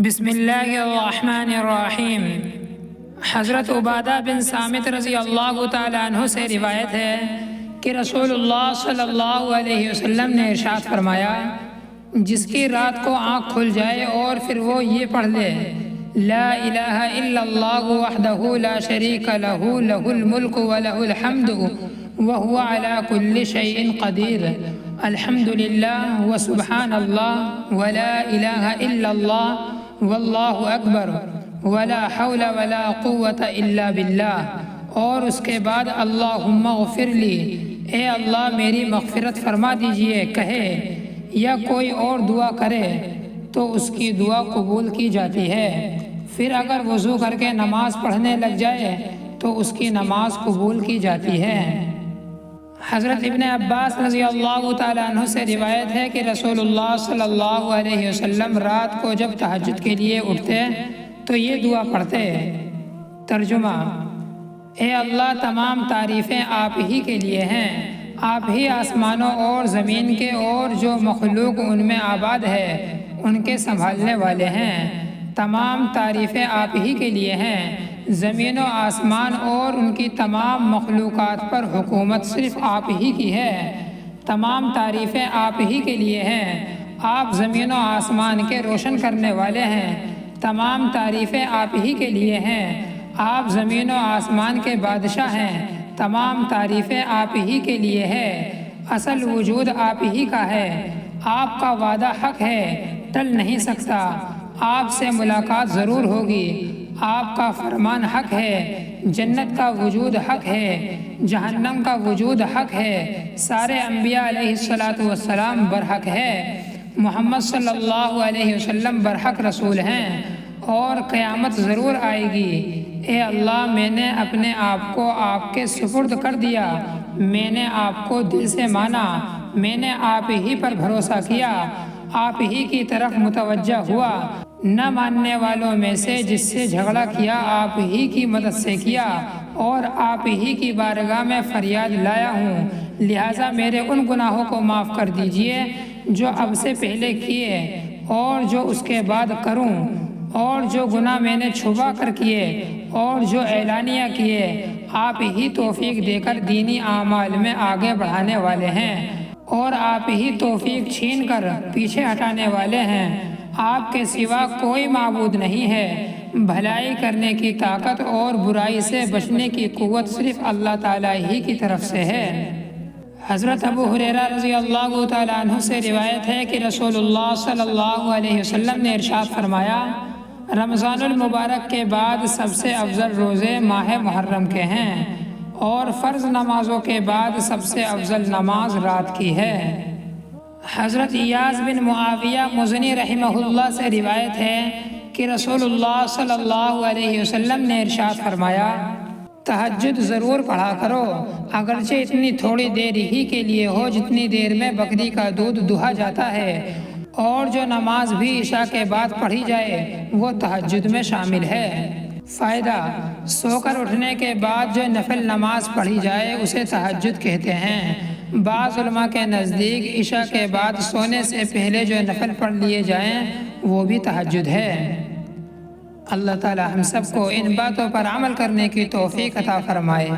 بسم اللہ الرحمن الرحیم۔ حضرت عبادہ بن صامت رضی اللہ تعالیٰ عنہ سے روایت ہے کہ رسول اللہ صلی اللہ علیہ وسلم نے ارشاد فرمایا، جس کی رات کو آنکھ کھل جائے اور پھر وہ یہ پڑھ لے، لا الہ الا اللہ وحدہ لا شریک لہ لہ الملک ولہ الحمد وہو علی کل شیء قدیر، الحمدللہ وسبحان اللہ ولا الہ الا اللہ واللہ اکبر ولا حول ولا قوت الا باللہ، اور اس کے بعد اللہم اغفر لی، اے اللہ میری مغفرت فرما دیجئے کہے، یا کوئی اور دعا کرے تو اس کی دعا قبول کی جاتی ہے۔ پھر اگر وضو کر کے نماز پڑھنے لگ جائے تو اس کی نماز قبول کی جاتی ہے۔ حضرت ابن عباس رضی اللہ تعالیٰ عنہ سے روایت ہے کہ رسول اللہ صلی اللہ علیہ وسلم رات کو جب تہجد کے لیے اٹھتے تو یہ دعا پڑھتے۔ ترجمہ: اے اللہ، تمام تعریفیں آپ ہی کے لیے ہیں، آپ ہی آسمانوں اور زمین کے اور جو مخلوق ان میں آباد ہے ان کے سنبھالنے والے ہیں۔ تمام تعریفیں آپ ہی کے لیے ہیں، زمین و آسمان اور ان کی تمام مخلوقات پر حکومت صرف آپ ہی کی ہے۔ تمام تعریفیں آپ ہی کے لیے ہیں، آپ زمین و آسمان کے روشن کرنے والے ہیں۔ تمام تعریفیں آپ ہی کے لیے ہیں، آپ زمین و آسمان کے بادشاہ ہیں۔ تمام تعریفیں آپ ہی کے لیے ہے، اصل وجود آپ ہی کا ہے۔ آپ کا وعدہ حق ہے، ٹل نہیں سکتا، آپ سے ملاقات ضرور ہوگی۔ آپ کا فرمان حق ہے، جنت کا وجود حق ہے، جہنم کا وجود حق ہے، سارے انبیاء علیہ السلام برحق ہے، محمد صلی اللہ علیہ وسلم برحق رسول ہیں، اور قیامت ضرور آئے گی۔ اے اللہ، میں نے اپنے آپ کو آپ کے سپرد کر دیا، میں نے آپ کو دل سے مانا، میں نے آپ ہی پر بھروسہ کیا، آپ ہی کی طرف متوجہ ہوا، نہ ماننے والوں میں سے جس سے جھگڑا کیا آپ ہی کی مدد سے کیا، اور آپ ہی کی بارگاہ میں فریاد لایا ہوں، لہٰذا میرے ان گناہوں کو معاف کر دیجئے جو اب سے پہلے کیے اور جو اس کے بعد کروں، اور جو گناہ میں نے چھپا کر کیے اور جو اعلانیہ کیے۔ آپ ہی توفیق دے کر دینی اعمال میں آگے بڑھانے والے ہیں، اور آپ ہی توفیق چھین کر پیچھے ہٹانے والے ہیں۔ آپ کے سوا کوئی معبود نہیں ہے، بھلائی کرنے کی طاقت اور برائی سے بچنے کی قوت صرف اللہ تعالیٰ ہی کی طرف سے ہے۔ حضرت ابو ہریرہ رضی اللہ تعالیٰ عنہ سے روایت ہے کہ رسول اللہ صلی اللہ علیہ وسلم نے ارشاد فرمایا، رمضان المبارک کے بعد سب سے افضل روزے ماہ محرم کے ہیں، اور فرض نمازوں کے بعد سب سے افضل نماز رات کی ہے۔ حضرت ایاز بن معاویہ مزنی رحمہ اللہ سے روایت ہے کہ رسول اللہ صلی اللہ علیہ وسلم نے ارشاد فرمایا، تہجد ضرور پڑھا کرو، اگرچہ اتنی تھوڑی دیر ہی کے لیے ہو جتنی دیر میں بکری کا دودھ دہا جاتا ہے، اور جو نماز بھی عشاء کے بعد پڑھی جائے وہ تہجد میں شامل ہے۔ فائدہ: سو کر اٹھنے کے بعد جو نفل نماز پڑھی جائے اسے تہجد کہتے ہیں۔ بعض علماء کے نزدیک عشاء کے بعد سونے سے پہلے جو نفل پڑھ لیے جائیں وہ بھی تہجد ہے۔ اللہ تعالی ہم سب کو ان باتوں پر عمل کرنے کی توفیق عطا فرمائے۔